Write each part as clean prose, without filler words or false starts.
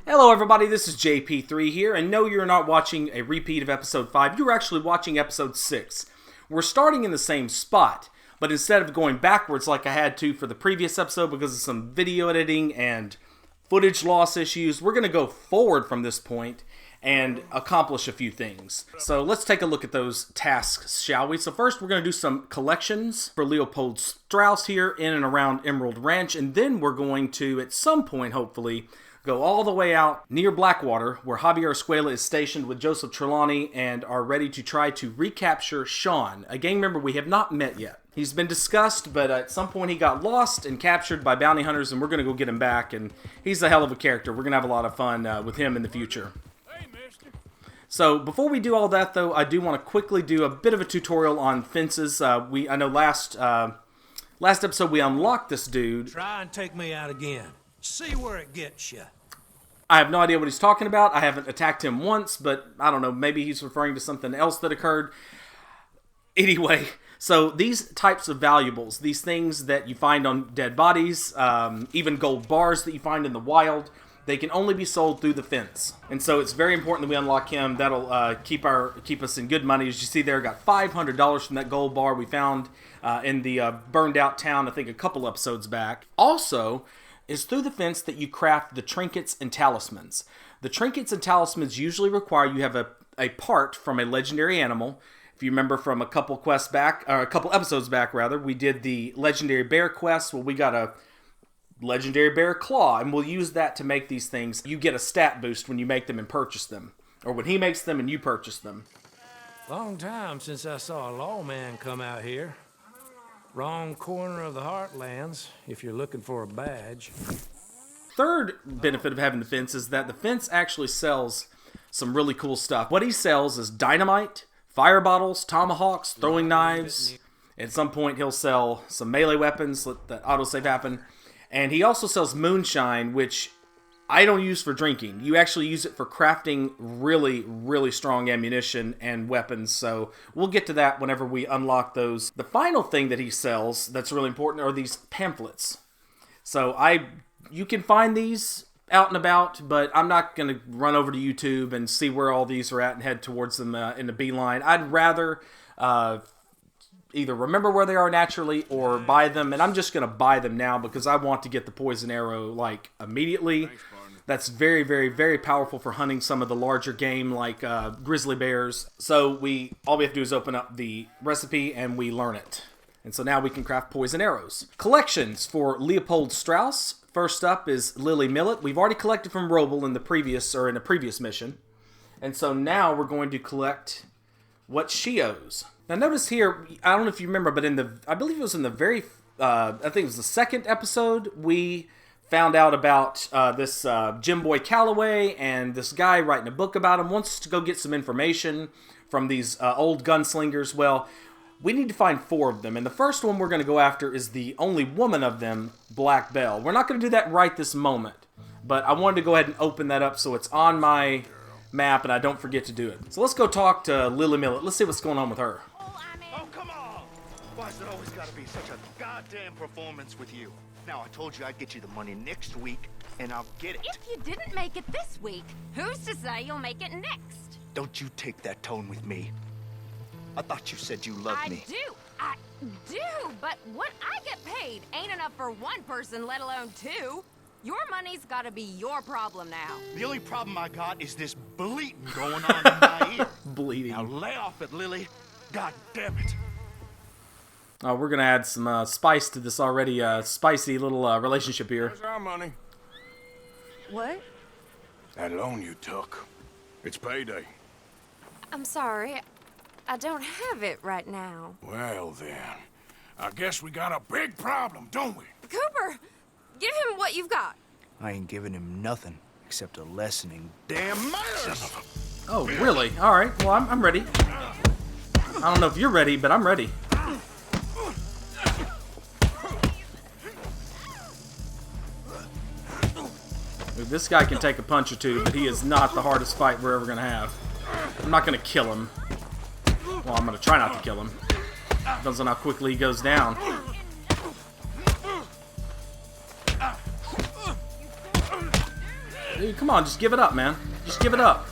Hello everybody, this is JP3 here, and no, you're not watching a repeat of episode 5, you're actually watching episode 6. We're starting in the same spot, but instead of going backwards like I had to for the previous episode because of some video editing and footage loss issues, we're going to go forward from this point and accomplish a few things. So let's take a look at those tasks, shall we? So first we're going to do some collections for Leopold Strauss here in and around Emerald Ranch, and then we're going to, at some point hopefully, go all the way out near Blackwater, where Javier Escuela is stationed with Joseph Trelawney and are ready to try to recapture Sean, a gang member we have not met yet. He's been discussed, but at some point he got lost and captured by bounty hunters, and we're going to go get him back, and he's a hell of a character. We're going to have a lot of fun with him in the future. So before we do all that, though, I do want to quickly do a bit of a tutorial on fences. I know last episode we unlocked this dude. Try and take me out again. See where it gets you. I have no idea what he's talking about. I haven't attacked him once, but I don't know. Maybe he's referring to something else that occurred. Anyway, so these types of valuables, these things that you find on dead bodies, even gold bars that you find in the wild, they can only be sold through the fence. And so it's very important that we unlock him. That'll keep us in good money. As you see there, got $500 from that gold bar we found in the burned out town, I think a couple episodes back. Also, is through the fence that you craft the trinkets and talismans. The trinkets and talismans usually require you have a part from a legendary animal. If you remember from a couple episodes back, we did the legendary bear quest. Well, we got a legendary bear claw, and we'll use that to make these things. You get a stat boost when you make them and purchase them, or when he makes them and you purchase them. Long time since I saw a lawman come out here. Wrong corner of the heartlands, if you're looking for a badge. Third benefit of having the fence is that the fence actually sells some really cool stuff. What he sells is dynamite, fire bottles, tomahawks, throwing knives. At some point he'll sell some melee weapons, let that autosave happen. And he also sells moonshine, which I don't use for drinking. You actually use it for crafting really, really strong ammunition and weapons, so we'll get to that whenever we unlock those. The final thing that he sells that's really important are these pamphlets. So you can find these out and about, but I'm not going to run over to YouTube and see where all these are at and head towards them in the beeline. I'd rather either remember where they are naturally or buy them, and I'm just going to buy them now because I want to get the poison arrow like immediately. That's very, very, very powerful for hunting some of the larger game like grizzly bears. So all we have to do is open up the recipe and we learn it. And so now we can craft poison arrows. Collections for Leopold Strauss. First up is Lily Millet. We've already collected from Roble in a previous mission. And so now we're going to collect what she owes. Now notice here, I don't know if you remember, but I believe it was in the I think it was the second episode, we found out about this Jim Boy Calloway, and this guy writing a book about him wants to go get some information from these old gunslingers. Well, we need to find 4 of them, and the first one we're going to go after is the only woman of them, Black Belle. We're not going to do that right this moment, but I wanted to go ahead and open that up so it's on my map and I don't forget to do it. So let's go talk to Lily Millet. Let's see what's going on with her. Oh, come on! Why's it always gotta be such a goddamn performance with you? Now, I told you I'd get you the money next week, and I'll get it. If you didn't make it this week, who's to say you'll make it next? Don't you take that tone with me. I thought you said you loved me. I do, but what I get paid ain't enough for one person, let alone 2. Your money's gotta be your problem now. The only problem I got is this bleating going on in my ear. Bleeding. Now lay off it, Lily. God damn it. We're going to add some spice to this already spicy little relationship here. Where's our money? What? That loan you took. It's payday. I'm sorry. I don't have it right now. Well then, I guess we got a big problem, don't we? Cooper, give him what you've got. I ain't giving him nothing except a lessening damn murders. Oh, really? All right. Well, I'm ready. I don't know if you're ready, but I'm ready. This guy can take a punch or two, but he is not the hardest fight we're ever going to have. I'm not going to kill him. Well, I'm going to try not to kill him. Depends on how quickly he goes down. Dude, come on, just give it up, man. Just give it up.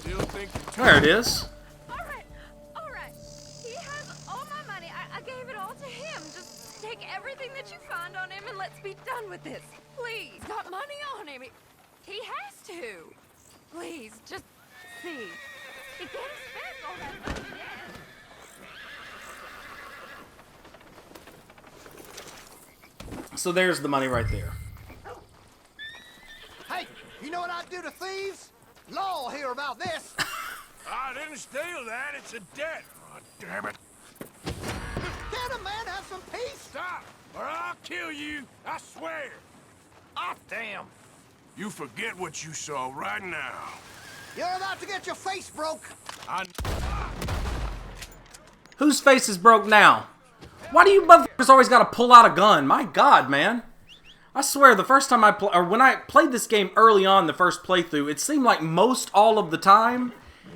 Still think There it is. Alright, alright. He has all my money. I gave it all to him. Just take everything that you find on him and let's be done with this. Please. He's got money on him. He has to. Please, just see. He can't spend all that money yet. So there's the money right there. Hey, you know what I do to thieves? Law will hear about this. I didn't steal that. It's a debt. Oh, damn it. Can a man have some peace? Stop, or I'll kill you. I swear. Ah, damn. You forget what you saw right now. You're about to get your face broke. I... Whose face is broke now? Why do you motherfuckers always gotta pull out a gun? My God, man. I swear, the first time when I played this game early on, the first playthrough, it seemed like most all of the time,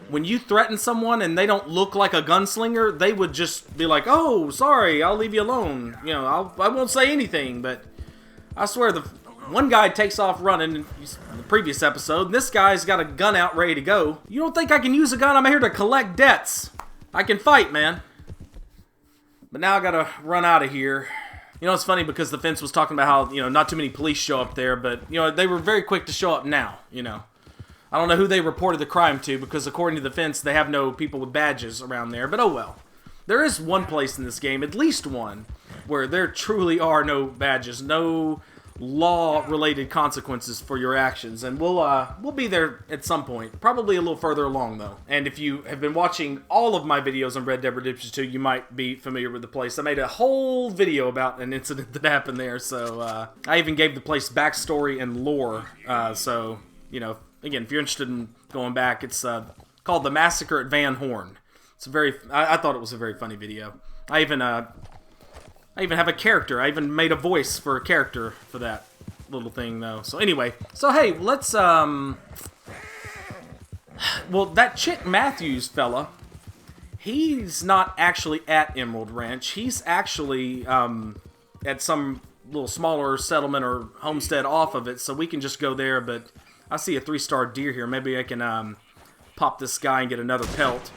when you threaten someone and they don't look like a gunslinger, they would just be like, "Oh, sorry, I'll leave you alone. You know, I won't say anything." But I swear, the one guy takes off running in the previous episode, and this guy's got a gun out ready to go. You don't think I can use a gun? I'm here to collect debts. I can fight, man. But now I gotta run out of here. You know, it's funny because the fence was talking about how, you know, not too many police show up there, but, you know, they were very quick to show up now, you know. I don't know who they reported the crime to because according to the fence, they have no people with badges around there, but oh well. There is one place in this game, at least one, where there truly are no badges, no law-related consequences for your actions, and we'll be there at some point, probably a little further along though. And if you have been watching all of my videos on Red Dead Redemption 2, you might be familiar with the place. I made a whole video about an incident that happened there, so I even gave the place backstory and lore. So you know, again, if you're interested in going back, it's called The Massacre at Van Horn. It's I thought it was a very funny video. I even have a character. I even made a voice for a character for that little thing, though. So anyway, so hey, let's, well, that Chick Matthews fella, he's not actually at Emerald Ranch. He's actually at some little smaller settlement or homestead off of it, so we can just go there, but I see a 3-star deer here. Maybe I can pop this guy and get another pelt.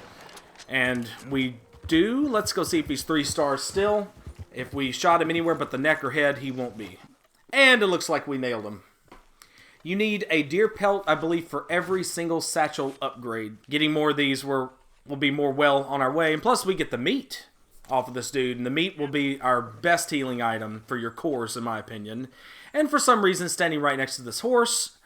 And we do. Let's go see if he's 3 stars still. If we shot him anywhere but the neck or head, he won't be. And it looks like we nailed him. You need a deer pelt, I believe, for every single satchel upgrade. Getting more of these will be more well on our way. And plus, we get the meat off of this dude. And the meat will be our best healing item for your cores, in my opinion. And for some reason, standing right next to this horse,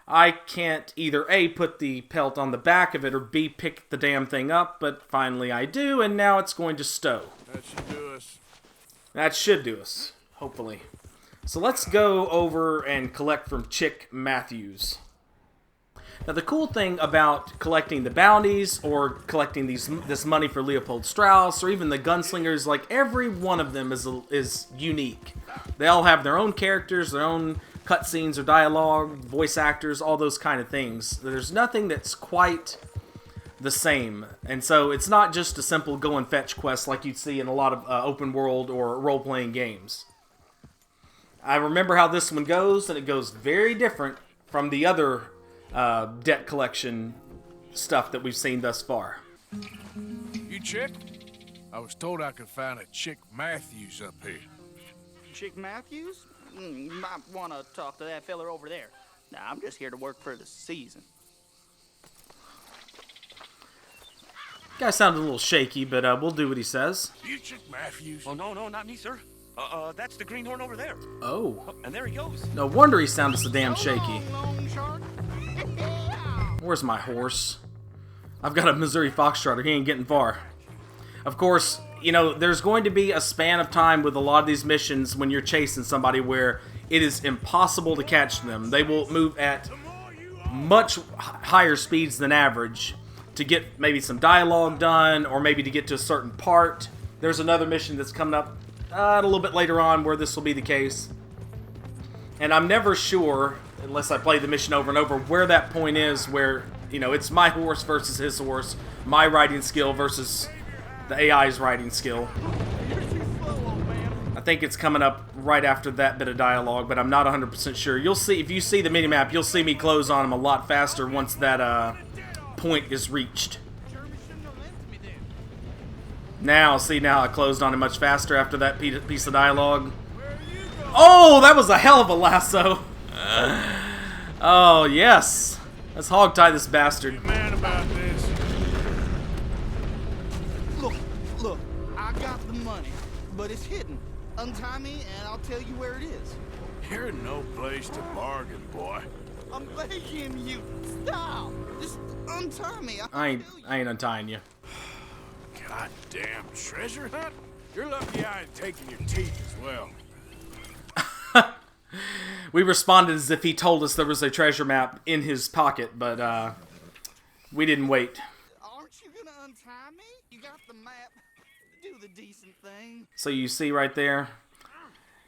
I can't either A, put the pelt on the back of it, or B, pick the damn thing up. But finally I do, and now it's going to stow. That should do us. That should do us, hopefully. So let's go over and collect from Chick Matthews. Now the cool thing about collecting the bounties or collecting this money for Leopold Strauss or even the gunslingers, like every one of them is unique. They all have their own characters, their own cutscenes or dialogue, voice actors, all those kind of things. There's nothing that's quite the same, and so it's not just a simple go and fetch quest like you'd see in a lot of open world or role-playing games. I remember how this one goes, and it goes very different from the other debt collection stuff that we've seen thus far. You Chick? I was told I could find a Chick Matthews up here. Chick Matthews? You might want to talk to that fella over there. Nah, I'm just here to work for the season. Guy sounded a little shaky, but we'll do what he says. You Chick Matthews? Oh, no, not me, sir. That's the greenhorn over there. Oh. And there he goes. No wonder he sounded so damn shaky. Where's my horse? I've got a Missouri Foxtrotter. He ain't getting far. Of course, you know, there's going to be a span of time with a lot of these missions when you're chasing somebody where it is impossible to catch them. They will move at much higher speeds than average to get maybe some dialogue done or maybe to get to a certain part. There's another mission that's coming up a little bit later on where this will be the case. And I'm never sure, unless I play the mission over and over, where that point is where, you know, it's my horse versus his horse, my riding skill versus the AI's riding skill. I think it's coming up right after that bit of dialogue, but I'm not 100% sure. You'll see, if you see the minimap, you'll see me close on him a lot faster once that point is reached. Now, see, now I closed on him much faster after that piece of dialogue. Oh, that was a hell of a lasso. Oh, yes. Let's hog-tie this bastard. Man about this. Look, I got the money, but it's hidden. Untie me and I'll tell you where it is. You're no place to bargain, boy. I'm begging you, stop. Just untie me. I ain't untying you. Goddamn treasure hunt? You're lucky I ain't taking your teeth as well. We responded as if he told us there was a treasure map in his pocket, but we didn't wait. Aren't you gonna untie me? You got the map. Do the decent thing. So you see right there,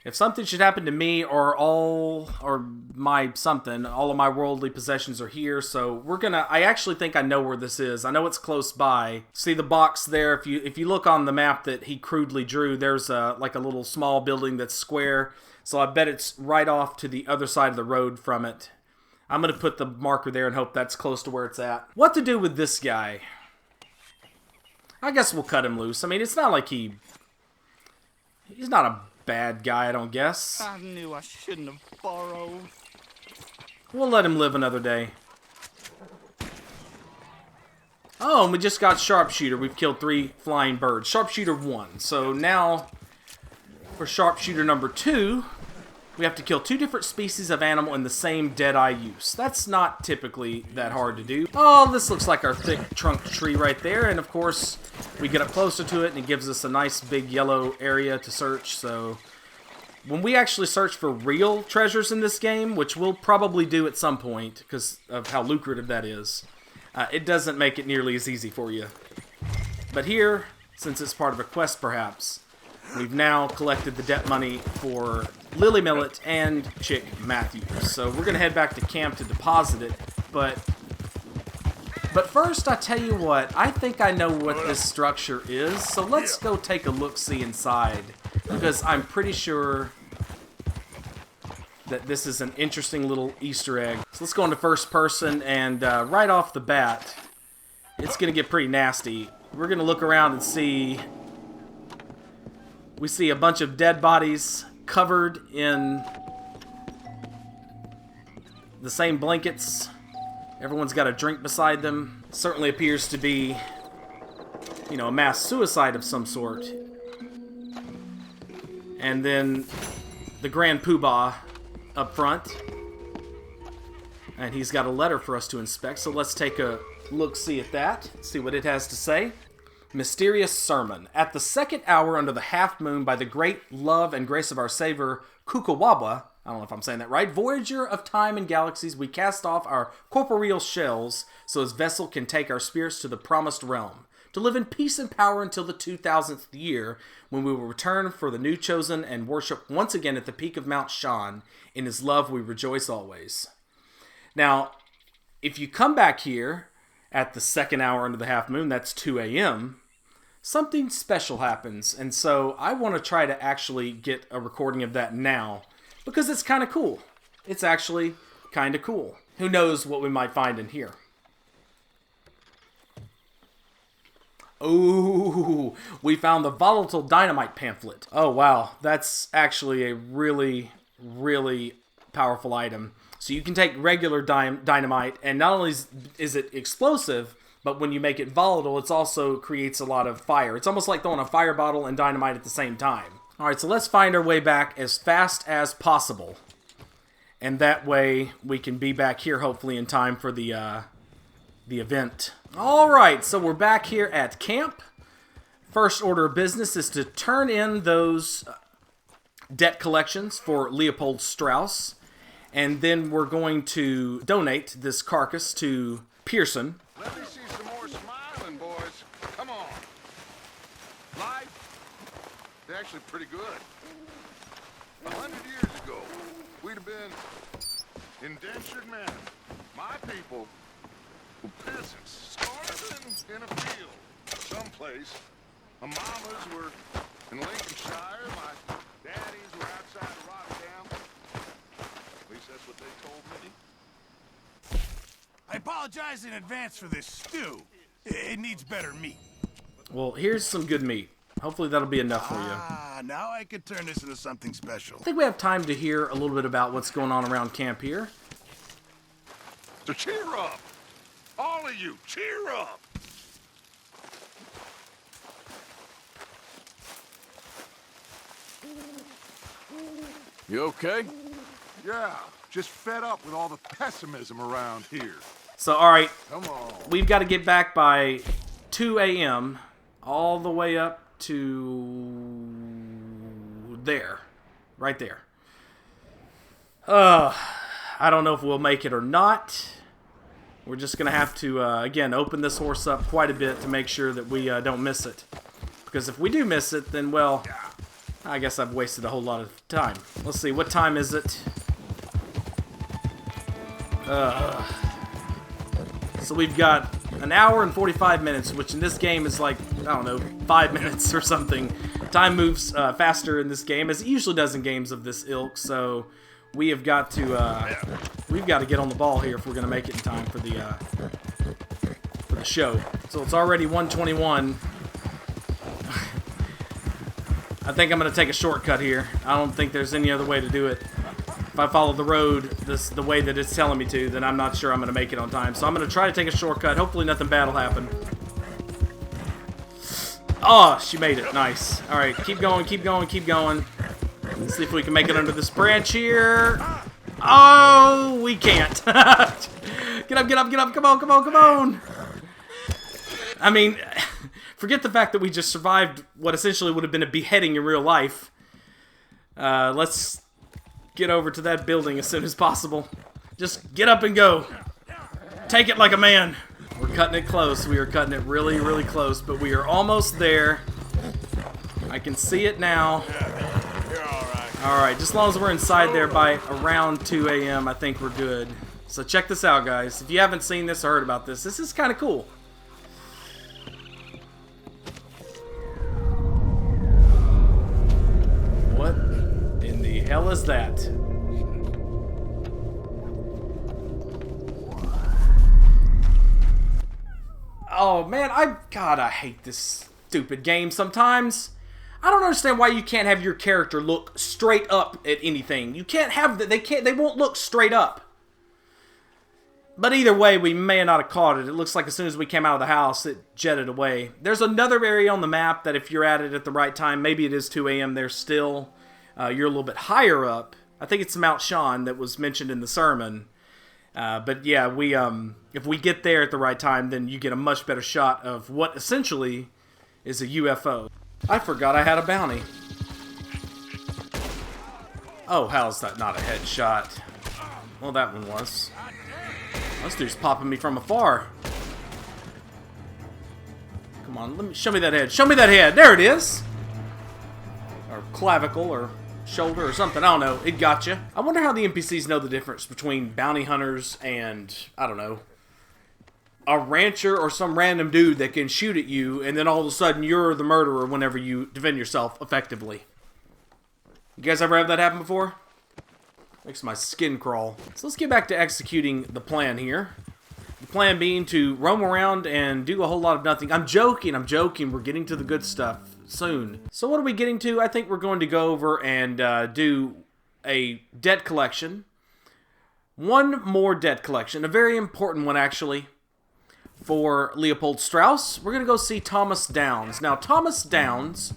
if something should happen to me or all of my worldly possessions are here. So I actually think I know where this is. I know it's close by. See the box there? If you look on the map that he crudely drew, there's like a little small building that's square. So I bet it's right off to the other side of the road from it. I'm going to put the marker there and hope that's close to where it's at. What to do with this guy? I guess we'll cut him loose. I mean, it's not like he's not a bad guy, I don't guess. I knew I shouldn't have borrowed. We'll let him live another day. Oh, and we just got Sharpshooter. We've killed 3 flying birds. Sharpshooter 1. So now, for Sharpshooter number 2, we have to kill 2 different species of animal in the same Deadeye use. That's not typically that hard to do. Oh, this looks like our thick trunk tree right there. And of course, we get up closer to it and it gives us a nice big yellow area to search. So when we actually search for real treasures in this game, which we'll probably do at some point because of how lucrative that is, it doesn't make it nearly as easy for you. But here, since it's part of a quest perhaps, we've now collected the debt money for Lily Millet and Chick Matthews. So we're going to head back to camp to deposit it. But first, I tell you what, I think I know what this structure is. So let's go take a look-see inside. Because I'm pretty sure that this is an interesting little Easter egg. So let's go into first person, and right off the bat, it's going to get pretty nasty. We're going to look around and see... We see a bunch of dead bodies covered in the same blankets. Everyone's got a drink beside them. Certainly appears to be, you know, a mass suicide of some sort. And then the Grand Poobah up front. And he's got a letter for us to inspect, so let's take a look-see at that. See what it has to say. Mysterious Sermon. At the 2nd hour under the half moon, by the great love and grace of our Savior, Kukawaba, I don't know if I'm saying that right, Voyager of time and galaxies, we cast off our corporeal shells so his vessel can take our spirits to the promised realm, to live in peace and power until the 2000th year, when we will return for the new chosen and worship once again at the peak of Mount Shan. In his love we rejoice always. Now, if you come back here at the 2nd hour under the half moon, that's 2 a.m., something special happens, and so I want to try to actually get a recording of that now, because it's kind of cool. It's actually kind of cool. Who knows what we might find in here. Ooh, we found the volatile dynamite pamphlet. Oh wow, that's actually a really, really powerful item. So you can take regular dynamite, and not only is it explosive, but when you make it volatile, it also creates a lot of fire. It's almost like throwing a fire bottle and dynamite at the same time. Alright, so let's find our way back as fast as possible. And that way, we can be back here hopefully in time for the event. Alright, so we're back here at camp. First order of business is to turn in those debt collections for Leopold Strauss. And then we're going to donate this carcass to Pearson. Let me see some more smiling, boys. Come on. Life is actually pretty good. 100 years ago, we'd have been indentured men. My people were peasants, starving in a field someplace. My mamas were in Lincolnshire. My they told me. I apologize in advance for this stew. It needs better meat. Well, here's some good meat. Hopefully that'll be enough for you. Ah, now I could turn this into something special. I think we have time to hear a little bit about what's going on around camp here. So cheer up. All of you, cheer up. You okay? Yeah, just fed up with all the pessimism around here. So, alright, Come on. we've got to get back by 2 a.m. all the way up to there. Right there. I don't know if we'll make it or not. We're just going to have to, again, open this horse up quite a bit to make sure that we don't miss it. Because if we do miss it, then, well, I guess I've wasted a whole lot of time. Let's see, what time is it? So we've got an hour and 45 minutes, which in this game is like, I don't know, 5 minutes or something. Time moves faster in this game, as it usually does in games of this ilk, so we have got to, we've got to get on the ball here if we're going to make it in time for the show. So it's already 1:21. I think I'm going to take a shortcut here. I don't think there's any other way to do it. If I follow the road the way that it's telling me to, then I'm not sure I'm going to make it on time. So I'm going to try to take a shortcut. Hopefully nothing bad will happen. Oh, she made it. Nice. All right, keep going, keep going, keep going. Let's see if we can make it under this branch here. Oh, we can't. Get up, get up, get up. Come on, come on, come on. I mean, forget the fact that we just survived what essentially would have been a beheading in real life. Let's get over to that building as soon as possible. Just get up and go. Take it like a man. We're cutting it close. We are cutting it really, really close, but we are almost there. I can see it now. Alright, just as long as we're inside there by around 2 a.m., I think we're good. So check this out, guys. If you haven't seen this or heard about this, this is kind of cool. What in the hell is that? Oh man, God, I hate this stupid game sometimes. I don't understand why you can't have your character look straight up at anything. You can't have that. They won't look straight up. But either way, we may not have caught it. It looks like as soon as we came out of the house, it jetted away. There's another area on the map that if you're at it at the right time, maybe it is 2 a.m. there still. You're a little bit higher up. I think it's Mount Sean that was mentioned in the sermon. But yeah, if we get there at the right time, then you get a much better shot of what essentially is a UFO. I forgot I had a bounty. Oh, how's that not a headshot? Well, that one was. This dude's popping me from afar. Come on, show me that head. Show me that head. There it is. Or clavicle, or shoulder, or something. I don't know. It got you. I wonder how the NPCs know the difference between bounty hunters and, I don't know, a rancher or some random dude that can shoot at you, and then all of a sudden you're the murderer whenever you defend yourself effectively. You guys ever have that happen before? Makes my skin crawl. So let's get back to executing the plan here. The plan being to roam around and do a whole lot of nothing. I'm joking. We're getting to the good stuff soon. So what are we getting to? I think we're going to go over and do a debt collection. One more debt collection. A very important one, actually. For Leopold Strauss, we're going to go see Thomas Downs. Now, Thomas Downs,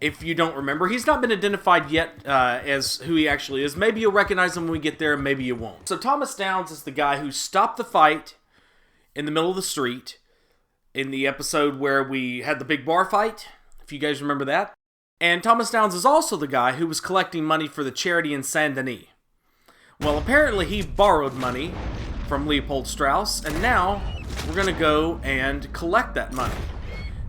if you don't remember, he's not been identified yet as who he actually is. Maybe you'll recognize him when we get there, maybe you won't. So Thomas Downs is the guy who stopped the fight in the middle of the street in the episode where we had the big bar fight, if you guys remember that. And Thomas Downs is also the guy who was collecting money for the charity in Saint Denis. Well, apparently he borrowed money from Leopold Strauss, and now we're going to go and collect that money.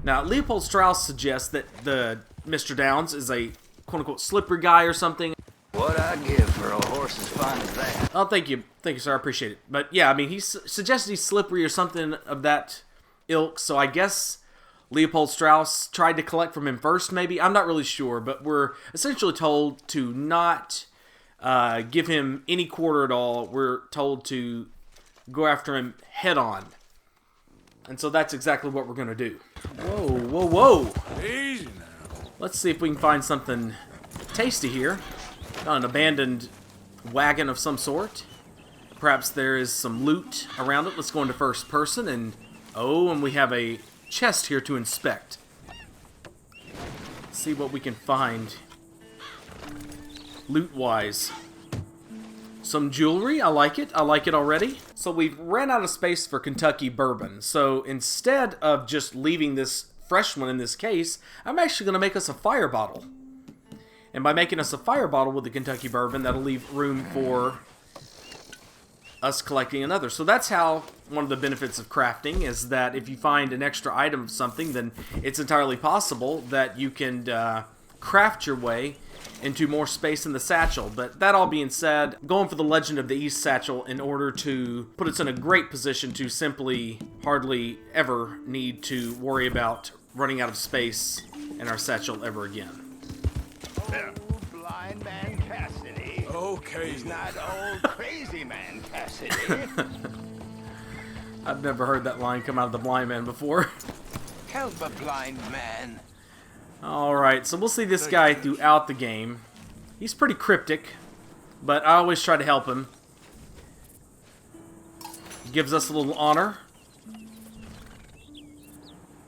Now, Leopold Strauss suggests that the Mr. Downs is a quote-unquote slippery guy or something. What I'd give for a horse as fine as that. Oh, thank you, sir, I appreciate it. But yeah, I mean, he suggested he's slippery or something of that ilk, so I guess Leopold Strauss tried to collect from him first, maybe? I'm not really sure, but we're essentially told to not give him any quarter at all. We're told to go after him head on. And so that's exactly what we're going to do. Whoa, whoa, whoa. Easy now. Let's see if we can find something tasty here. An abandoned wagon of some sort. Perhaps there is some loot around it. Let's go into first person and... Oh, and we have a chest here to inspect. Let's see what we can find loot-wise. Some jewelry. I like it. I like it already. So we've ran out of space for Kentucky bourbon. So instead of just leaving this fresh one in this case, I'm actually going to make us a fire bottle. And by making us a fire bottle with the Kentucky bourbon, that'll leave room for us collecting another. So that's how one of the benefits of crafting is that if you find an extra item of something, then it's entirely possible that you can craft your way into more space in the satchel. But that all being said, going for the Legend of the East satchel in order to put us in a great position to simply hardly ever need to worry about running out of space in our satchel ever again. Oh, blind man Cassidy. Okay. He's not old crazy man Cassidy. I've never heard that line come out of the blind man before. Help a blind man. Alright, so we'll see this guy throughout the game. He's pretty cryptic, but I always try to help him. He gives us a little honor.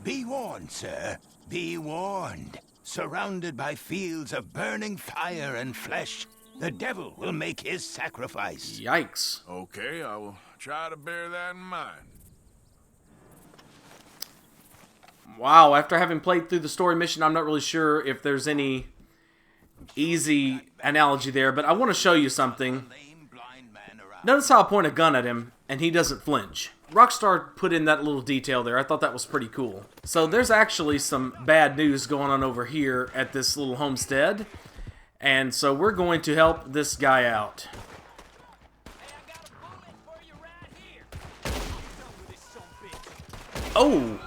Be warned, sir. Be warned. Surrounded by fields of burning fire and flesh, the devil will make his sacrifice. Yikes. Okay, I will try to bear that in mind. Wow, after having played through the story mission, I'm not really sure if there's any easy analogy there, but I want to show you something. Notice how I point a gun at him, and he doesn't flinch. Rockstar put in that little detail there. I thought that was pretty cool. So there's actually some bad news going on over here at this little homestead, and so we're going to help this guy out. Oh!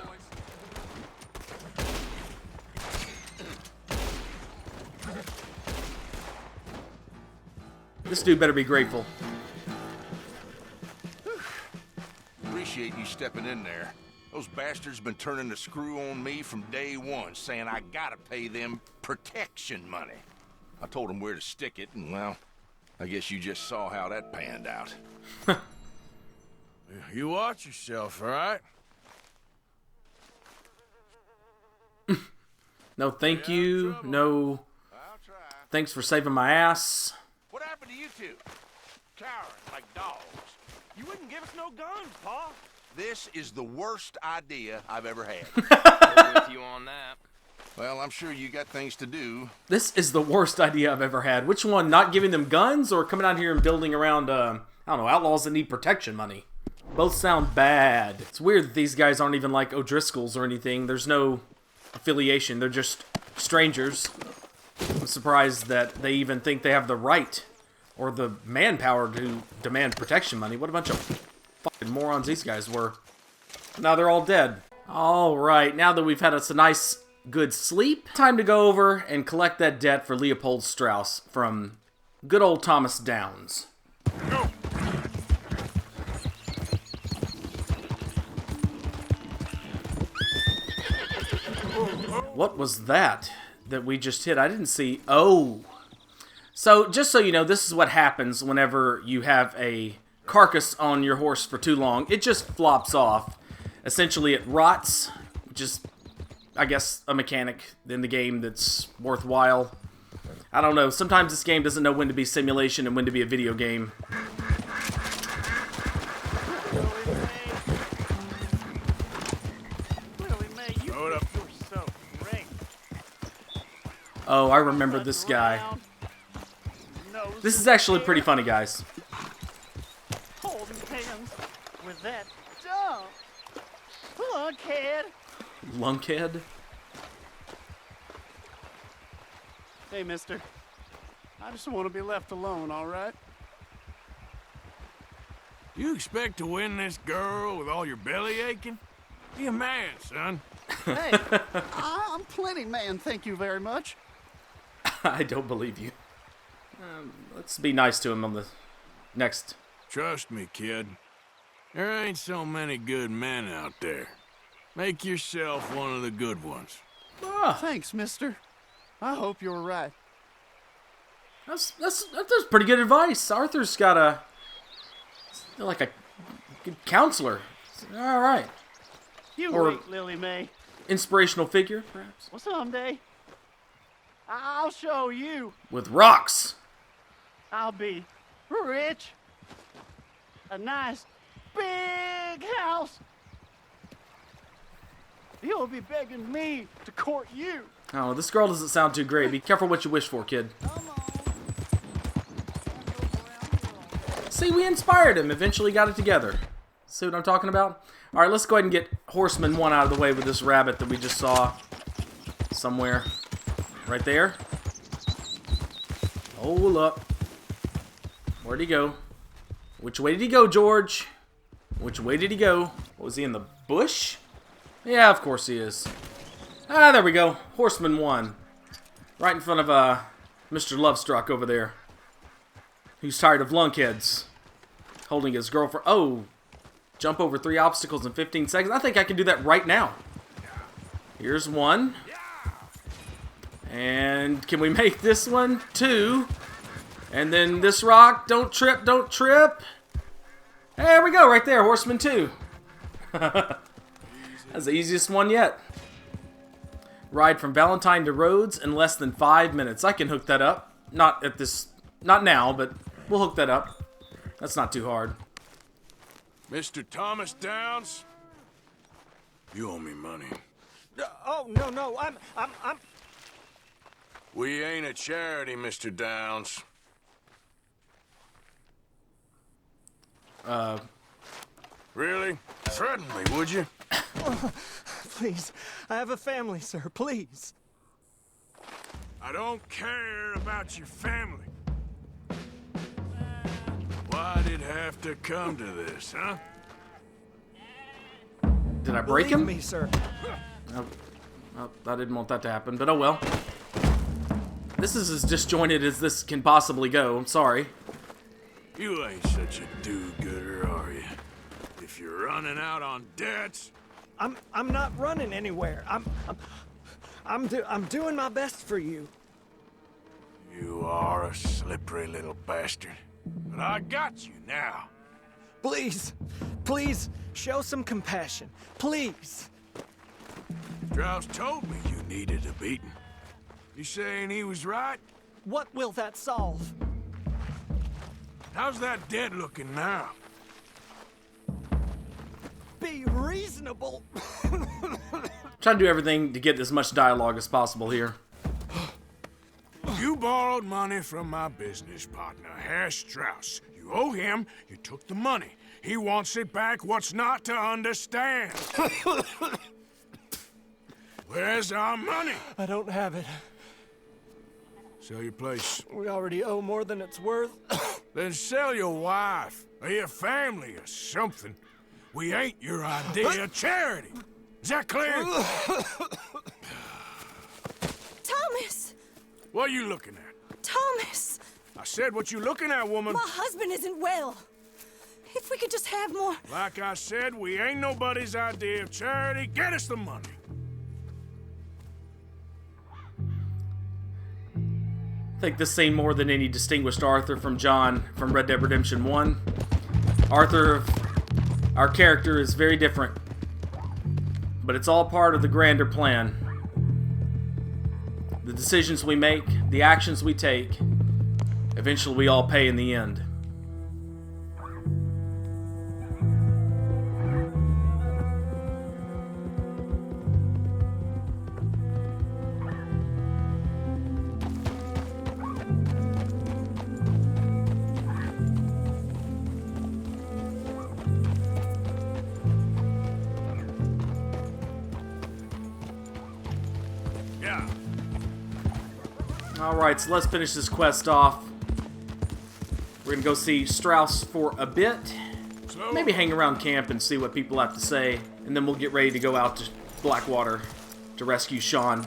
This dude better be grateful. Appreciate you stepping in there. Those bastards been turning the screw on me from day one, saying I gotta pay them protection money. I told them where to stick it, and well, I guess you just saw how that panned out. You watch yourself, all right? No thank you. No thanks for saving my ass. What happened to you two? Cowering like dogs. You wouldn't give us no guns, Pa. This is the worst idea I've ever had. I'm with you on that. Well, I'm sure you got things to do. This is the worst idea I've ever had. Which one? Not giving them guns or coming out here and building around, I don't know, outlaws that need protection money? Both sound bad. It's weird that these guys aren't even like O'Driscolls or anything. There's no affiliation. They're just strangers. I'm surprised that they even think they have the right or the manpower to demand protection money. What a bunch of fucking morons these guys were. Now they're all dead. Alright, now that we've had us a nice, good sleep, time to go over and collect that debt for Leopold Strauss from good old Thomas Downs. What was that we just hit? I didn't see. Oh. So, just so you know, this is what happens whenever you have a carcass on your horse for too long. It just flops off. Essentially, it rots, which is, I guess, a mechanic in the game that's worthwhile. I don't know. Sometimes this game doesn't know when to be simulation and when to be a video game. Oh, I remember this guy. This is actually pretty funny, guys. Holding hands with that dumb lunkhead. Lunkhead? Hey, mister. I just want to be left alone, all right? You expect to win this girl with all your belly aching? Be a man, son. Hey, I'm plenty man, thank you very much. I don't believe you. Let's be nice to him on the next. Trust me, kid. There ain't so many good men out there. Make yourself one of the good ones. Thanks, mister. I hope you're right. That's pretty good advice. Arthur's got a good counselor. All right. You Or- wait, Lily Mae. Inspirational figure, perhaps. Well, someday, I'll show you. With rocks. I'll be rich. A nice, big house. You'll be begging me to court you. Oh, this girl doesn't sound too great. Be careful what you wish for, kid. See, we inspired him. Eventually got it together. See what I'm talking about? All right, let's go ahead and get Horseman 1 out of the way with this rabbit that we just saw somewhere. Right there. Hold up. Where'd he go? Which way did he go, George? Which way did he go? What, was he in the bush? Yeah, of course he is. Ah, there we go. Horseman 1. Right in front of Mr. Lovestruck over there. Who's tired of lunkheads. Holding his girlfriend. Oh. Jump over 3 obstacles in 15 seconds. I think I can do that right now. Here's 1. And can we make this one? 2. And then this rock. Don't trip, don't trip. There we go, right there. Horseman 2. That's the easiest one yet. Ride from Valentine to Rhodes in less than 5 minutes. I can hook that up. Not now, but we'll hook that up. That's not too hard. Mr. Thomas Downs, you owe me money. Oh, no, I'm... We ain't a charity, Mr. Downs. Really? Threaten me, would you? Please, I have a family, sir, please. I don't care about your family. Why'd it have to come to this, huh? Did I break Believe him? me, sir. Oh, I didn't want that to happen, but oh well. This is as disjointed as this can possibly go. I'm sorry. You ain't such a do-gooder, are you? If you're running out on debts, I'm not running anywhere. I'm doing my best for you. you are a slippery little bastard. But I got you now. Please, show some compassion. Please. Strauss told me you needed a beating. You saying he was right? What will that solve? How's that dead looking now? Be reasonable. Trying to do everything to get as much dialogue as possible here. You borrowed money from my business partner, Herr Strauss. You owe him, you took the money. He wants it back, what's not to understand? Where's our money? I don't have it. Sell your place. We already owe more than it's worth. Then sell your wife, or your family, or something. We ain't your idea of charity. Is that clear? Thomas! What are you looking at? Thomas! I said what you looking at, woman. My husband isn't well. If we could just have more... Like I said, we ain't nobody's idea of charity. Get us the money. I think this scene more than any distinguished Arthur from John from Red Dead Redemption 1. Arthur, our character, is very different. But it's all part of the grander plan. The decisions we make, the actions we take, eventually we all pay in the end. Yeah. Alright, so let's finish this quest off. We're gonna go see Strauss for a bit. Maybe hang around camp and see what people have to say. And then we'll get ready to go out to Blackwater to rescue Sean.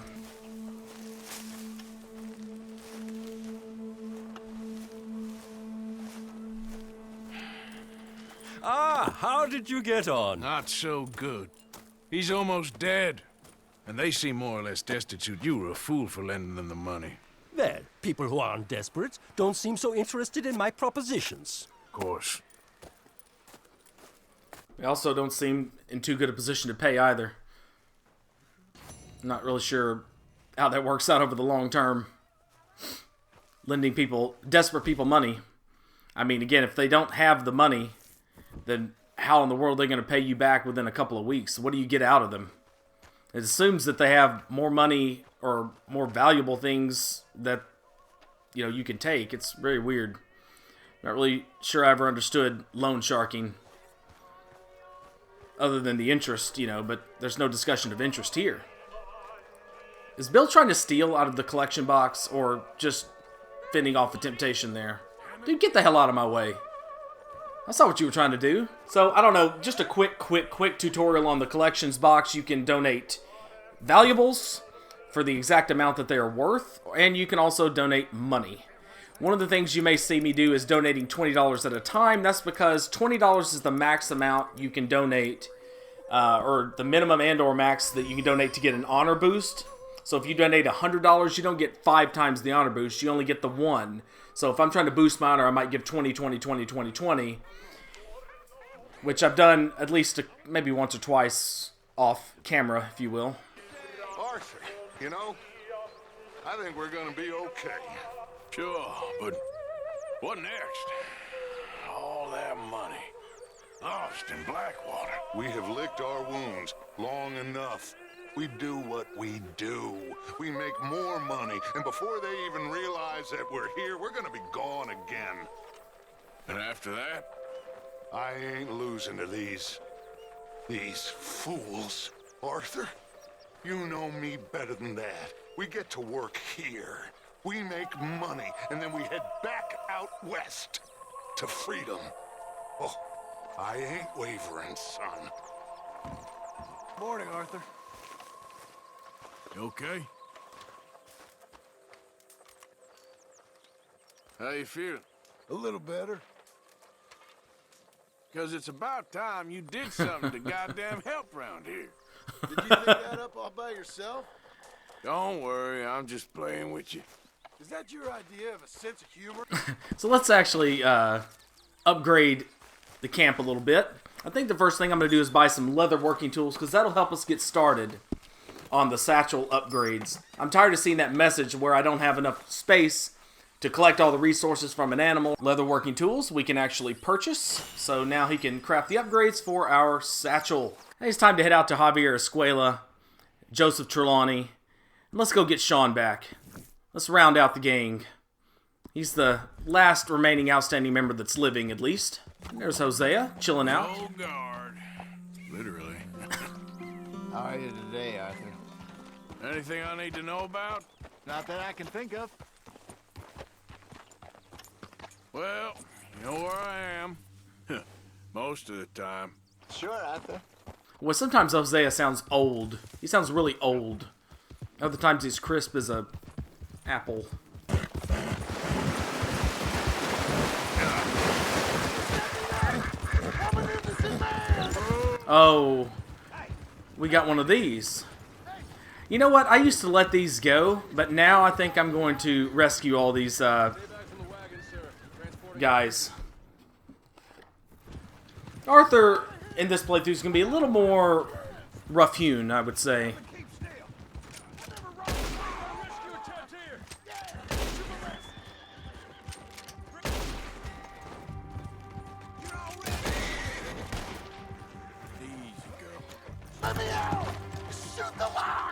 how did you get on? Not so good. He's almost dead. And they seem more or less destitute. You were a fool for lending them the money. Well, people who aren't desperate don't seem so interested in my propositions. Of course. They also don't seem in too good a position to pay either. I'm not really sure how that works out over the long term. Lending people, desperate people, money. I mean, again, if they don't have the money, then how in the world are they going to pay you back within a couple of weeks? What do you get out of them? It assumes that they have more money or more valuable things that, you know, you can take. It's very weird. Not really sure I ever understood loan sharking. Other than the interest, you know, but there's no discussion of interest here. Is Bill trying to steal out of the collection box or just fending off the temptation there? Dude, get the hell out of my way. I saw what you were trying to do. So, I don't know, just a quick tutorial on the collections box. You can donate valuables for the exact amount that they are worth, and you can also donate money. One of the things you may see me do is donating $20 at a time. That's because $20 is the max amount you can donate, or the minimum and or max that you can donate to get an honor boost. So if you donate $100, you don't get 5 times the honor boost. You only get the 1. So if I'm trying to boost my honor, I might give 20, 20, 20, 20, 20. Which I've done at least maybe once or twice off camera, if you will. Arthur, you know, I think we're gonna be okay. Sure, but what next? All that money. Lost in Blackwater. We have licked our wounds long enough. We do what we do. We make more money, and before they even realize that we're here, we're gonna be gone again. And after that? I ain't losing to these fools. Arthur, you know me better than that. We get to work here. We make money, and then we head back out west to freedom. Oh, I ain't wavering, son. Morning, Arthur. You okay? How you feeling? A little better. Because it's about time you did something to goddamn help around here. Did you think that up all by yourself? Don't worry, I'm just playing with you. Is that your idea of a sense of humor? So let's actually upgrade the camp a little bit. I think the first thing I'm going to do is buy some leather working tools, because that'll help us get started on the satchel upgrades. I'm tired of seeing that message where I don't have enough space to collect all the resources from an animal. Leather working tools we can actually purchase, so now he can craft the upgrades for our satchel. Hey, it's time to head out to Javier Escuela, Joseph Trelawney, and let's go get Sean back. Let's round out the gang. He's the last remaining outstanding member that's living, at least. And there's Hosea, chilling out. Oh, guard. Literally. How are you today, Arthur? Anything I need to know about? Not that I can think of. Well, you know where I am. Most of the time. Sure, Arthur. Well, sometimes Hosea sounds old. He sounds really old. Other times he's crisp as a apple. Oh, we got one of these. You know what? I used to let these go, but now I think I'm going to rescue all these guys. Arthur in this playthrough is going to be a little more rough-hewn, I would say.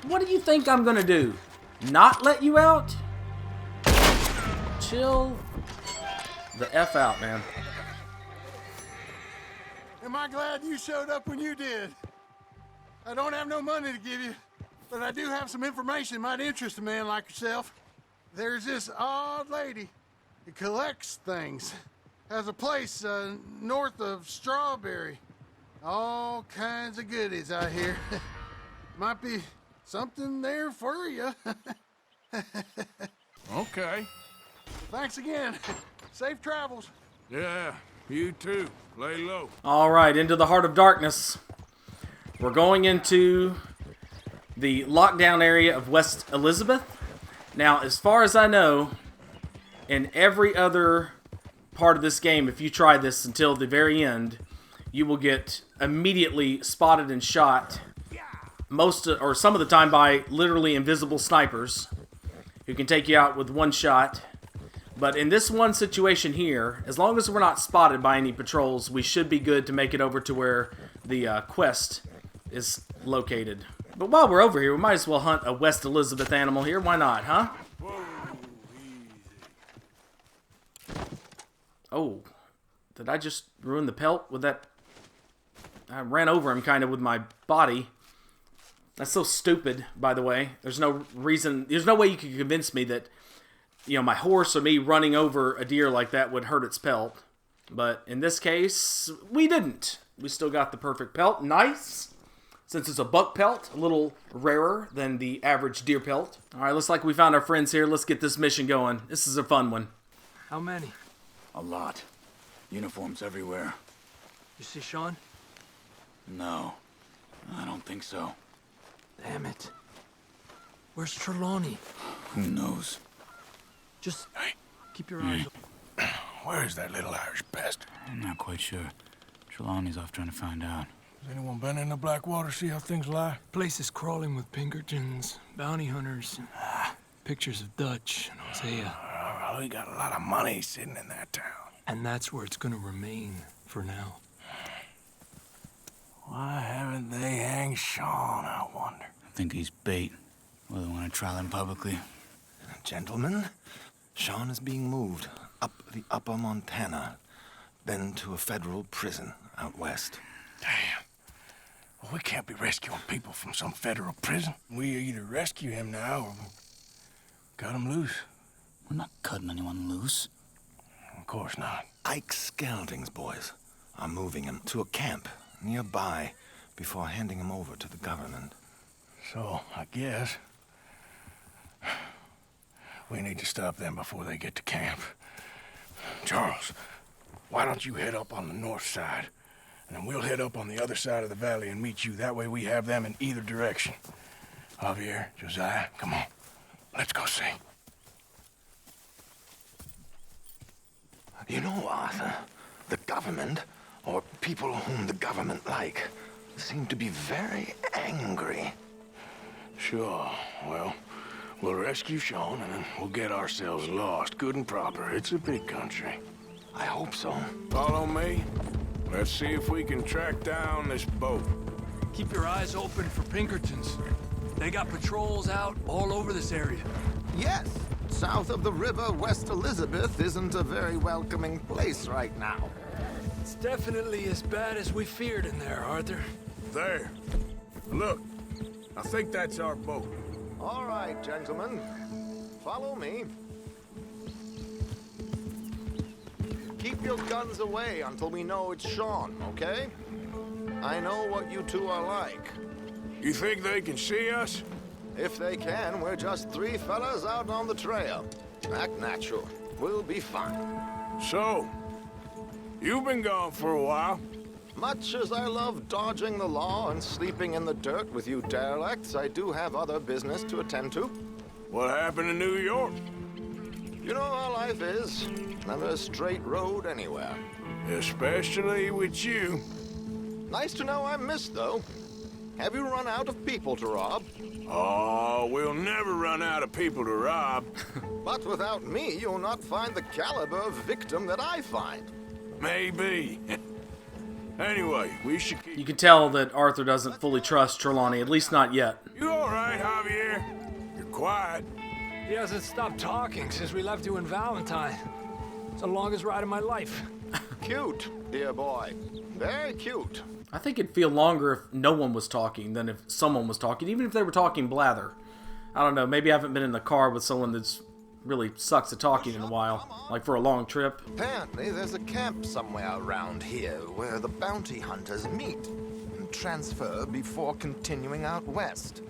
What do you think I'm gonna do? Not let you out? Chill the F out, man. Am I glad you showed up when you did? I don't have no money to give you, but I do have some information that might interest a man like yourself. There's this odd lady who collects things. Has a place north of Strawberry. All kinds of goodies out here. Might be something there for you. Okay. Thanks again. Safe travels. Yeah, You too. Lay low. All right, into the heart of darkness. We're going into the lockdown area of West Elizabeth. Now, as far as I know, in every other part of this game, if you try this until the very end, you will get immediately spotted and shot some of the time by literally invisible snipers who can take you out with one shot. But in this one situation here, as long as we're not spotted by any patrols, we should be good to make it over to where the quest is located. But while we're over here, we might as well hunt a West Elizabeth animal here. Why not, huh? Oh, did I just ruin the pelt with that? I ran over him kind of with my body. That's so stupid, by the way. There's no reason, there's no way you can convince me that, you know, my horse or me running over a deer like that would hurt its pelt. But in this case, we didn't. We still got the perfect pelt. Nice. Since it's a buck pelt, a little rarer than the average deer pelt. All right, looks like we found our friends here. Let's get this mission going. This is a fun one. How many? A lot. Uniforms everywhere. You see Sean? No, I don't think so. Damn it. Where's Trelawney? Who knows? Just keep your eyes open. Where is that little Irish bastard? I'm not quite sure. Trelawney's off trying to find out. Has anyone been in the Blackwater, see how things lie? Place is crawling with Pinkertons, bounty hunters, pictures of Dutch and Hosea. Well, we got a lot of money sitting in that town. And that's where it's gonna remain for now. Why haven't they hanged Sean, I wonder? I think he's bait. Well, they want to trial him publicly. Gentlemen, Sean is being moved up the upper Montana, then to a federal prison out west. Damn. Well, we can't be rescuing people from some federal prison. We either rescue him now or cut him loose. We're not cutting anyone loose. Of course not. Ike Skelding's boys are moving him to a camp nearby before handing him over to the government. So, I guess we need to stop them before they get to camp. Charles, why don't you head up on the north side, and then we'll head up on the other side of the valley and meet you. That way we have them in either direction. Javier, Josiah, come on. Let's go see. You know, Arthur, the government, or people whom the government like, seem to be very angry. Sure. Well, we'll rescue Sean, and then we'll get ourselves lost, good and proper. It's a big country. I hope so. Follow me. Let's see if we can track down this boat. Keep your eyes open for Pinkertons. They got patrols out all over this area. Yes. South of the river, West Elizabeth isn't a very welcoming place right now. It's definitely as bad as we feared in there, Arthur. There. Look. I think that's our boat. All right, gentlemen. Follow me. Keep your guns away until we know it's Sean, okay? I know what you two are like. You think they can see us? If they can, we're just three fellas out on the trail. Act natural. We'll be fine. So, you've been gone for a while. Much as I love dodging the law and sleeping in the dirt with you derelicts, I do have other business to attend to. What happened in New York? You know how life is. Never a straight road anywhere. Especially with you. Nice to know I'm missed, though. Have you run out of people to rob? Oh, we'll never run out of people to rob. But without me, you'll not find the caliber of victim that I find. Maybe. Anyway, we should keep... You can tell that Arthur doesn't fully trust Trelawney, at least not yet. You all right, Javier? You're quiet. He hasn't stopped talking since we left you in Valentine. It's the longest ride of my life. Cute, dear boy. Very cute. I think it'd feel longer if no one was talking than if someone was talking, even if they were talking blather. I don't know, maybe I haven't been in the car with someone that's really sucks at talking in a while, like for a long trip. Apparently there's a camp somewhere around here where the bounty hunters meet and transfer before continuing out west.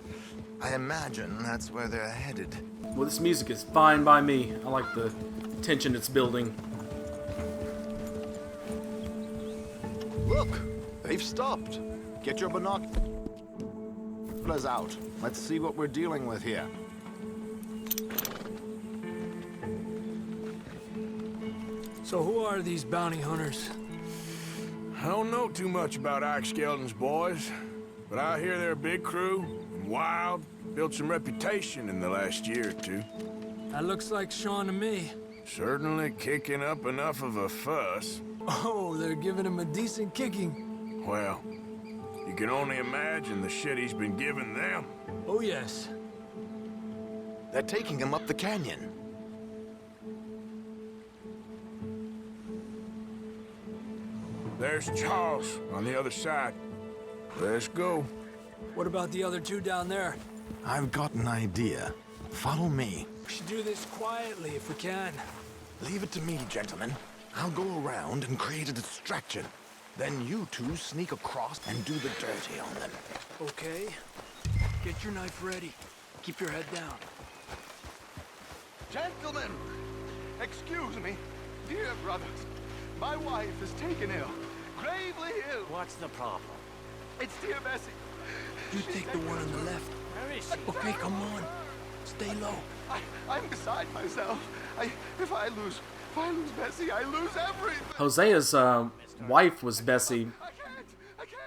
I imagine that's where they're headed. Well, this music is fine by me. I like the tension it's building. Look, they've stopped. Get your binoculars out. Let's see what we're dealing with here. So who are these bounty hunters? I don't know too much about Ike Skelton's boys, but I hear they're a big crew, and wild, built some reputation in the last year or two. That looks like Sean to me. Certainly kicking up enough of a fuss. Oh, they're giving him a decent kicking. Well, you can only imagine the shit he's been giving them. Oh, yes. They're taking him up the canyon. There's Charles on the other side. Let's go. What about the other two down there? I've got an idea. Follow me. We should do this quietly if we can. Leave it to me, gentlemen. I'll go around and create a distraction. Then you two sneak across and do the dirty on them. Okay. Get your knife ready. Keep your head down. Gentlemen, excuse me. Dear brothers, my wife is taken ill. Gravely ill. What's the problem? It's dear Bessie. You take the one on the left. Where is she? Okay, come on. Stay low. I'm beside myself. If I lose Bessie, I lose everything. Hosea's wife was Bessie.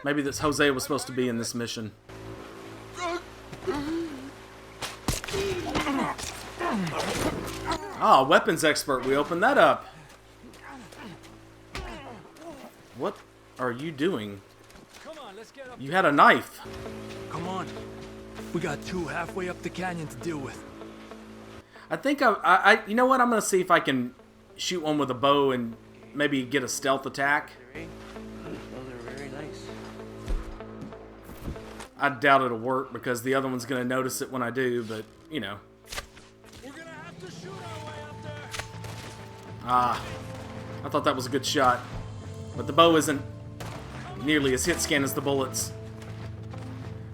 Maybe this Hosea was supposed to be in this mission. Ah, weapons expert. We opened that up. What are you doing? Come on, let's get up. You had a knife. Come on. We got two halfway up the canyon to deal with. I think you know what? I'm gonna see if I can shoot one with a bow and maybe get a stealth attack. Those are very nice. I doubt it'll work because the other one's gonna notice it when I do, but you know. We're gonna have to shoot our way up there. Ah, I thought that was a good shot, but the bow isn't nearly as hit scan as the bullets.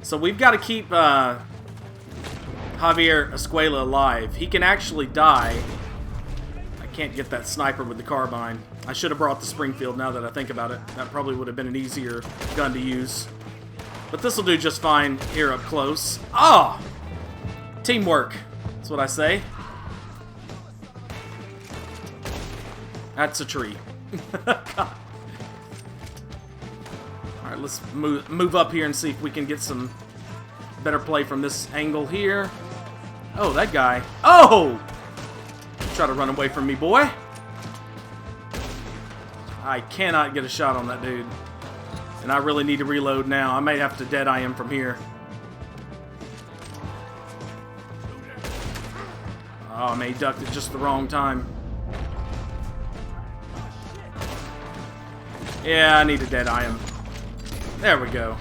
So we've got to keep Javier Escuela alive. He can actually die. I can't get that sniper with the carbine. I should have brought the Springfield now that I think about it. That probably would have been an easier gun to use. But this will do just fine here up close. Ah! Teamwork. That's what I say. That's a tree. God. Alright, let's move up here and see if we can get some better play from this angle here. Oh, that guy. Oh! Try to run away from me, boy. I cannot get a shot on that dude. And I really need to reload now. I may have to deadeye him from here. Oh, man, he ducked at just the wrong time. Yeah, I need to deadeye him. There we go.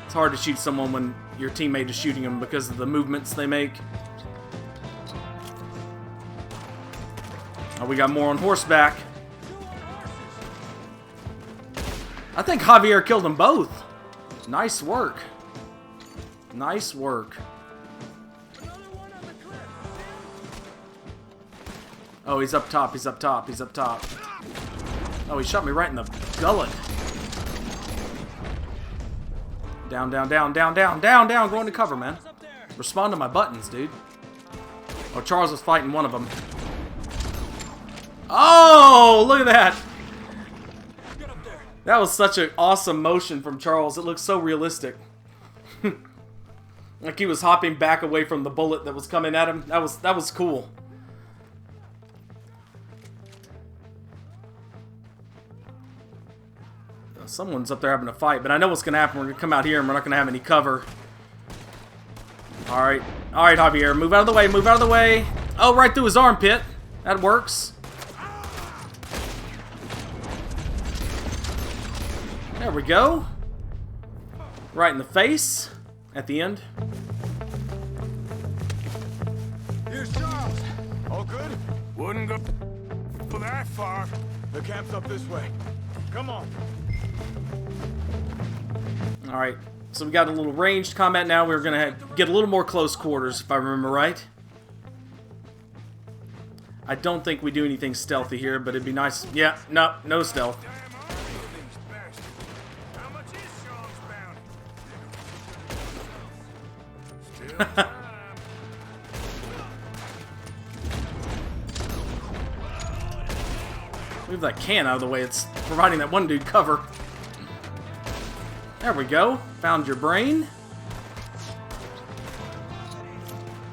It's hard to shoot someone when your teammate is shooting them because of the movements they make. Oh, we got more on horseback. I think Javier killed them both. Nice work. Nice work. Oh, he's up top, he's up top, he's up top. Oh, he shot me right in the gullet. Down, down, down, down, down, down, down. Going to cover, man. Respond to my buttons, dude. Oh, Charles was fighting one of them. Oh, look at that. That was such an awesome motion from Charles. It looked so realistic. Like he was hopping back away from the bullet that was coming at him. That was cool. Someone's up there having a fight, but I know what's going to happen. We're going to come out here and we're not going to have any cover. Alright. Alright, Javier. Move out of the way. Move out of the way. Oh, right through his armpit. That works. There we go. Right in the face. At the end. Here's Charles. All good? Wouldn't go that far. The camp's up this way. Come on. Alright, so we got a little ranged combat now. We're going to get a little more close quarters, if I remember right. I don't think we do anything stealthy here, but it'd be nice. Yeah, no stealth. Move that can out of the way. It's providing that one dude cover. There we go. Found your brain.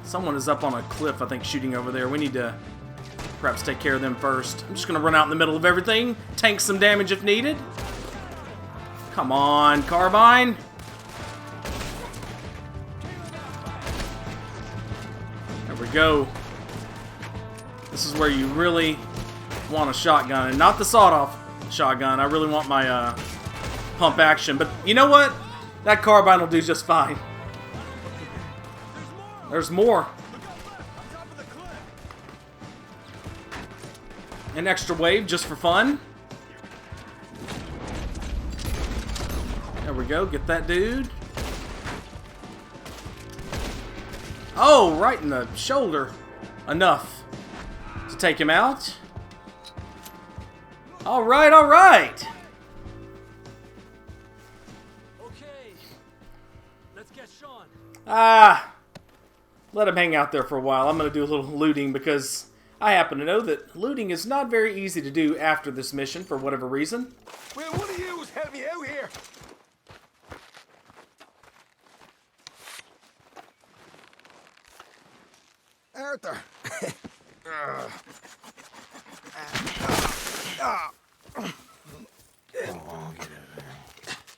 Someone is up on a cliff, I think, shooting over there. We need to perhaps take care of them first. I'm just going to run out in the middle of everything. Tank some damage if needed. Come on, Carbine. There we go. This is where you really want a shotgun, and not the sawed-off shotgun. I really want my pump action, but you know what? That carbine will do just fine. There's more. An extra wave just for fun. There we go. Get that dude. Oh, right in the shoulder. Enough to take him out. All right, all right. Okay. Let's get Sean. Let him hang out there for a while. I'm going to do a little looting because I happen to know that looting is not very easy to do after this mission for whatever reason. Will one of yous help me out here? Arthur.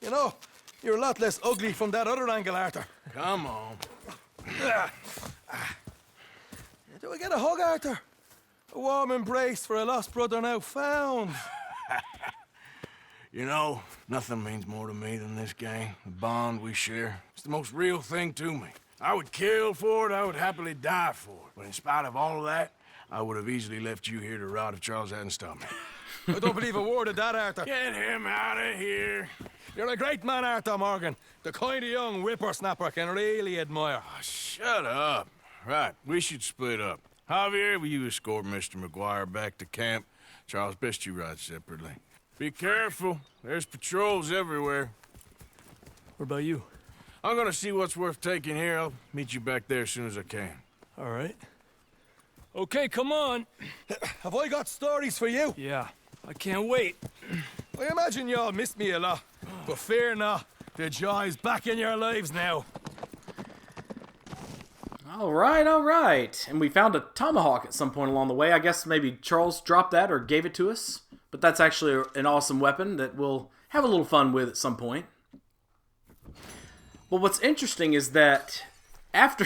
You know, you're a lot less ugly from that other angle, Arthur. Come on. Do I get a hug, Arthur? A warm embrace for a lost brother now found. You know, nothing means more to me than this gang. The bond we share. It's the most real thing to me. I would kill for it, I would happily die for it. But in spite of all of that, I would have easily left you here to rot if Charles hadn't stopped me. I don't believe a word of that, Arthur. Get him out of here. You're a great man, Arthur Morgan. The kind of young whippersnapper can really admire. Oh, shut up. Right, we should split up. Javier, will you escort Mr. McGuire back to camp? Charles, best you ride separately. Be careful. There's patrols everywhere. What about you? I'm gonna see what's worth taking here. I'll meet you back there as soon as I can. All right. Okay, come on. Have I got stories for you? Yeah, I can't wait. I imagine y'all missed me a lot, but fear not. The joy's back in your lives now. All right. And we found a tomahawk at some point along the way. I guess maybe Charles dropped that or gave it to us. But that's actually an awesome weapon that we'll have a little fun with at some point. Well, what's interesting is that after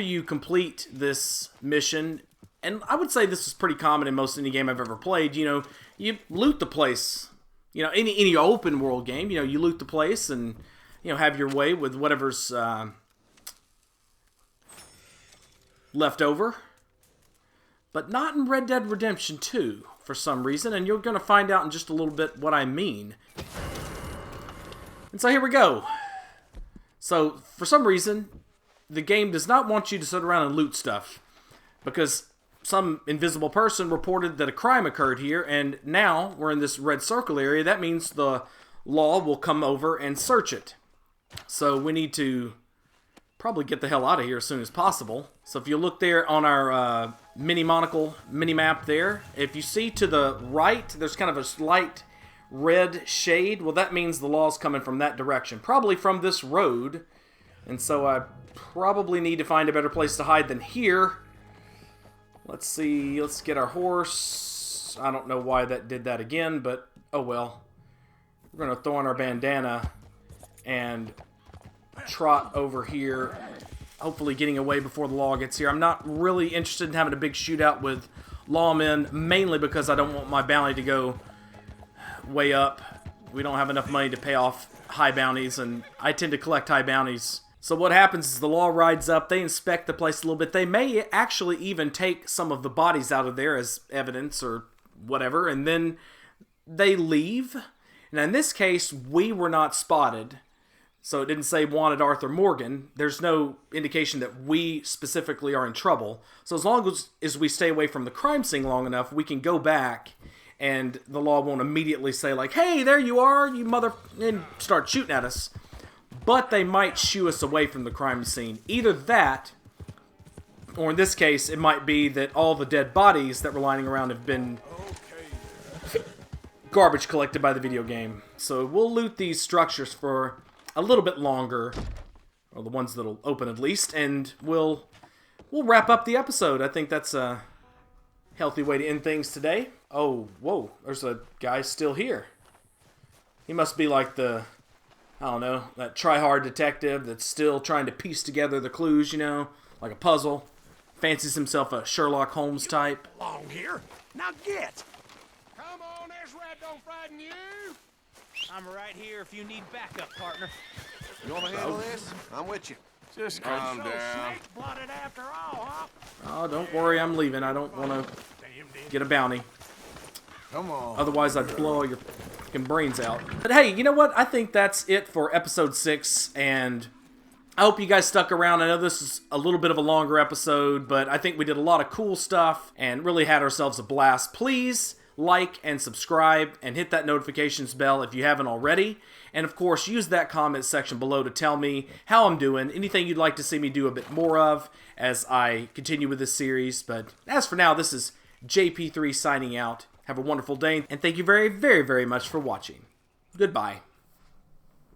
you complete this mission, and I would say this is pretty common in most any game I've ever played, you know, you loot the place. You know, any open world game, you know, you loot the place and, you know, have your way with whatever's left over. But not in Red Dead Redemption 2 for some reason, and you're going to find out in just a little bit what I mean. And so here we go. So, for some reason, the game does not want you to sit around and loot stuff, because some invisible person reported that a crime occurred here, and now we're in this red circle area. That means the law will come over and search it. So we need to probably get the hell out of here as soon as possible. So if you look there on our mini-map there, if you see to the right, there's kind of a slight red shade. Well, that means the law's coming from that direction, probably from this road. And so I probably need to find a better place to hide than here. Let's see, let's get our horse. I don't know why that did that again, but oh well. We're going to throw on our bandana and trot over here, hopefully getting away before the law gets here. I'm not really interested in having a big shootout with lawmen, mainly because I don't want my bounty to go way up. We don't have enough money to pay off high bounties, and I tend to collect high bounties. So what happens is the law rides up, they inspect the place a little bit. They may actually even take some of the bodies out of there as evidence or whatever, and then they leave. And in this case, we were not spotted. So it didn't say wanted Arthur Morgan. There's no indication that we specifically are in trouble. So as long as we stay away from the crime scene long enough, we can go back and the law won't immediately say like, hey, there you are, you mother... and start shooting at us. But they might shoo us away from the crime scene. Either that, or in this case, it might be that all the dead bodies that were lying around have been garbage collected by the video game. So we'll loot these structures for a little bit longer, or the ones that'll open at least, and we'll wrap up the episode. I think that's a healthy way to end things today. Oh, whoa, there's a guy still here. He must be like the, I don't know, that try-hard detective that's still trying to piece together the clues, you know, like a puzzle. Fancies himself a Sherlock Holmes type. Along here. Now get. Come on, this rat don't frighten you. I'm right here if you need backup, partner. You want to handle this? I'm with you. Just calm down. Snake-blooded after all, huh? Oh, don't worry, I'm leaving. I don't want to get a bounty. Come on. Otherwise, I'd blow all your fucking brains out. But hey, you know what? I think that's it for episode 6, and I hope you guys stuck around. I know this is a little bit of a longer episode, but I think we did a lot of cool stuff and really had ourselves a blast. Please like and subscribe and hit that notifications bell if you haven't already. And of course, use that comment section below to tell me how I'm doing, anything you'd like to see me do a bit more of as I continue with this series. But as for now, this is JP3 signing out. Have a wonderful day, and thank you very, very, very much for watching. Goodbye.